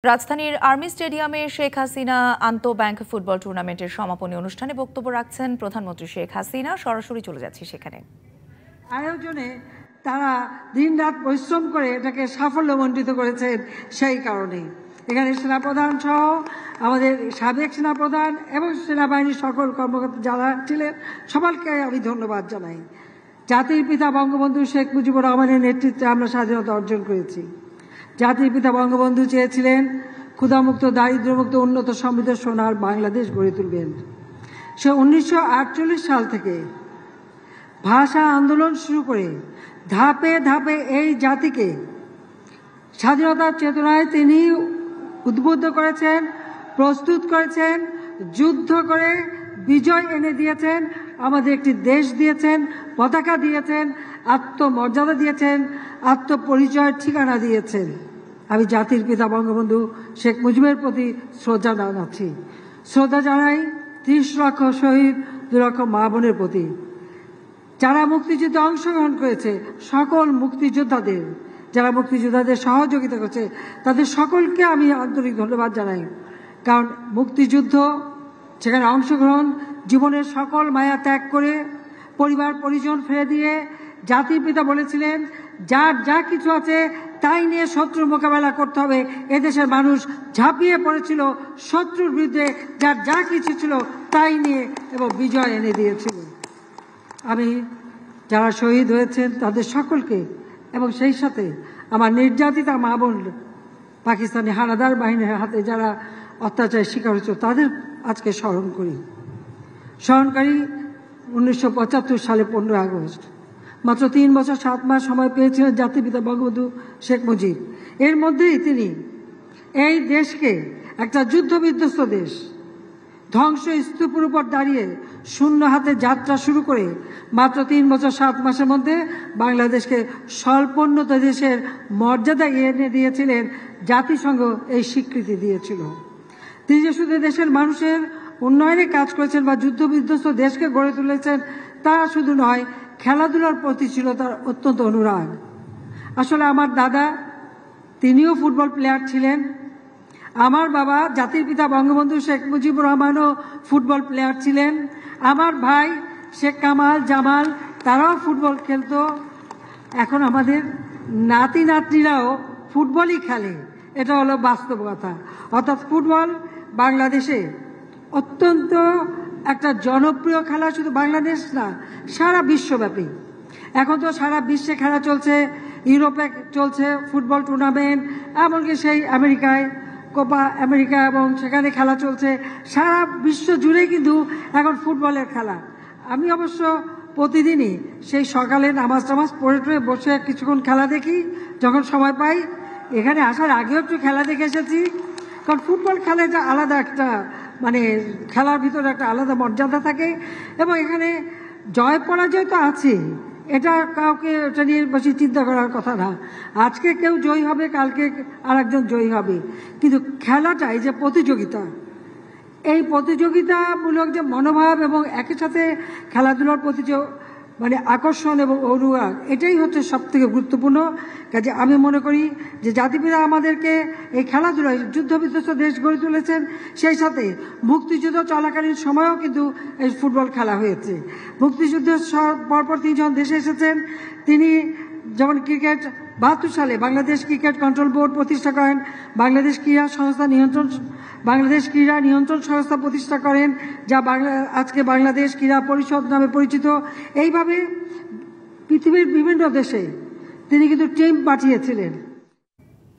রাজধানীর আর্মি স্টেডিয়ামে শেখ হাসিনা আন্তঃব্যাংক ফুটবল টুর্নামেন্টের সমাপনী অনুষ্ঠানে বক্তব্য রাখছেন প্রধানমন্ত্রী শেখ হাসিনা। সরাসরি চলে যাচ্ছি সেখানে। আয়োজনে তারা দিনরাত পরিশ্রম করে এটাকে সাফল্যমণ্ডিত করেছেন। সেই কারণে এখানে সেনাপ্রধান সহ আমাদের সাবেক সেনাপ্রধান এবং সেনাবাহিনীর সকল কর্মকর্তা যারা ছিলেন সকলকে আমি ধন্যবাদ জানাই। জাতির পিতা বঙ্গবন্ধু শেখ মুজিবুর রহমানের নেতৃত্বে আমরা স্বাধীনতা অর্জন করেছি। জাতির পিতা বঙ্গবন্ধু চেয়েছিলেন ক্ষুধামুক্ত, দারিদ্র্যমুক্ত, উন্নত, সমৃদ্ধ সোনার বাংলাদেশ গড়ে তুলবেন। সে 1948 সাল থেকে ভাষা আন্দোলন শুরু করে ধাপে ধাপে এই জাতিকে স্বাধীনতার চেতনায় তিনি উদ্বুদ্ধ করেছেন, প্রস্তুত করেছেন, যুদ্ধ করে বিজয় এনে দিয়েছেন, আমাদের একটি দেশ দিয়েছেন, পতাকা দিয়েছেন, আত্মমর্যাদা দিয়েছেন, আত্মপরিচয়ের ঠিকানা দিয়েছেন। আমি জাতির পিতা বঙ্গবন্ধু শেখ মুজিবের প্রতি শ্রদ্ধা জানাচ্ছি। শ্রদ্ধা জানাই 30 লক্ষ শহীদ, 2 লক্ষ মা বোনের প্রতি, যারা মুক্তিযুদ্ধে অংশগ্রহণ করেছে, সকল মুক্তিযোদ্ধাদের, যারা মুক্তিযোদ্ধাদের সহযোগিতা করছে, তাদের সকলকে আমি আন্তরিক ধন্যবাদ জানাই। কারণ মুক্তিযুদ্ধ, সেখানে অংশগ্রহণ, জীবনের সকল মায়া ত্যাগ করে পরিবার পরিজন ফেলে দিয়ে জাতির পিতা বলেছিলেন যার যা কিছু আছে তাই নিয়ে শত্রুর মোকাবেলা করতে হবে। এদেশের মানুষ ঝাঁপিয়ে পড়েছিল শত্রুর বিরুদ্ধে, যার যা কিছু ছিল তাই নিয়ে, এবং বিজয় এনে দিয়েছিল। আমি যারা শহীদ হয়েছেন তাদের সকলকে, এবং সেই সাথে আমার নির্যাতিতা মা বোন, পাকিস্তানি হানাদার বাহিনীর হাতে যারা অত্যাচারের শিকার হয়েছিল, তাদের আজকে স্মরণকারী 1975 সালে 15 আগস্ট। মাত্র 3 বছর 7 মাস সময় পেয়েছিলেন জাতির পিতা বঙ্গবন্ধু শেখ মুজিব। এর মধ্যেই তিনি এই দেশকে একটা যুদ্ধবিধ্বস্ত দেশ, ধ্বংস স্তূপের উপর দাঁড়িয়ে শূন্য হাতে যাত্রা শুরু করে মাত্র 3 বছর 7 মাসের মধ্যে বাংলাদেশকে স্বল্পোন্নত দেশের মর্যাদা এনে দিয়েছিলেন। জাতিসংঘ এই স্বীকৃতি দিয়েছিল। তিনি যে শুধু দেশের মানুষের উন্নয়নে কাজ করেছেন বা যুদ্ধবিধ্বস্ত দেশকে গড়ে তুলেছেন তা শুধু নয়, খেলাধুলার প্রতি ছিল তার অত্যন্ত অনুরাগ। আসলে আমার দাদা, তিনিও ফুটবল প্লেয়ার ছিলেন। আমার বাবা জাতির পিতা বঙ্গবন্ধু শেখ মুজিবুর রহমানও ফুটবল প্লেয়ার ছিলেন। আমার ভাই শেখ কামাল, জামাল, তারাও ফুটবল খেলতো। এখন আমাদের নাতি নাতনিরাও ফুটবলই খেলে। এটা হলো বাস্তব কথা। অর্থাৎ ফুটবল বাংলাদেশে অত্যন্ত একটা জনপ্রিয় খেলা, শুধু বাংলাদেশ না, সারা বিশ্বব্যাপী। এখন তো সারা বিশ্বে খেলা চলছে, ইউরোপে চলছে ফুটবল টুর্নামেন্ট, এমনকি সেই আমেরিকায় কোপা আমেরিকা, এবং সেখানে খেলা চলছে। সারা বিশ্ব জুড়েই কিন্তু এখন ফুটবলের খেলা। আমি অবশ্য প্রতিদিনই সেই সকালে নামাজ টামাজ পড়ে টড়ে বসে কিছুক্ষণ খেলা দেখি যখন সময় পাই। এখানে আসার আগেও একটু খেলা দেখে এসেছি। কারণ ফুটবল খেলাটা আলাদা একটা, মানে খেলার ভিতরে একটা আলাদা মর্যাদা থাকে, এবং এখানে জয় পরাজয় তো আছে, এটা কাউকে এটা নিয়ে বেশি চিন্তা করার কথা না। আজকে কেউ জয়ী হবে, কালকে আরেকজন জয়ী হবে, কিন্তু খেলাটা, এই যে প্রতিযোগিতা, এই প্রতিযোগিতামূলক যে মনোভাব এবং একই সাথে খেলাধুলার প্রতি যে মানে আকর্ষণ এবং অনুরাগ, এটাই হচ্ছে সবথেকে গুরুত্বপূর্ণ। কাজে আমি মনে করি যে জাতিপিতা আমাদেরকে এই খেলাধুলায় যুদ্ধবিধ্বস্ত দেশ গড়ে তুলেছেন। সেই সাথে মুক্তিযুদ্ধ চলাকালীন সময়েও কিন্তু এই ফুটবল খেলা হয়েছে। মুক্তিযুদ্ধের পরপর তিনি যখন দেশে এসেছেন, তিনি যেমন ক্রিকেট 72 সালে বাংলাদেশ ক্রিকেট কন্ট্রোল বোর্ড প্রতিষ্ঠা করেন, বাংলাদেশ ক্রীড়া নিয়ন্ত্রণ সংস্থা প্রতিষ্ঠা করেন, যা আজকে বাংলাদেশ ক্রীড়া পরিষদ নামে পরিচিত। এইভাবে পৃথিবীর বিভিন্ন দেশে তিনি কিন্তু টিম পাঠিয়েছিলেন।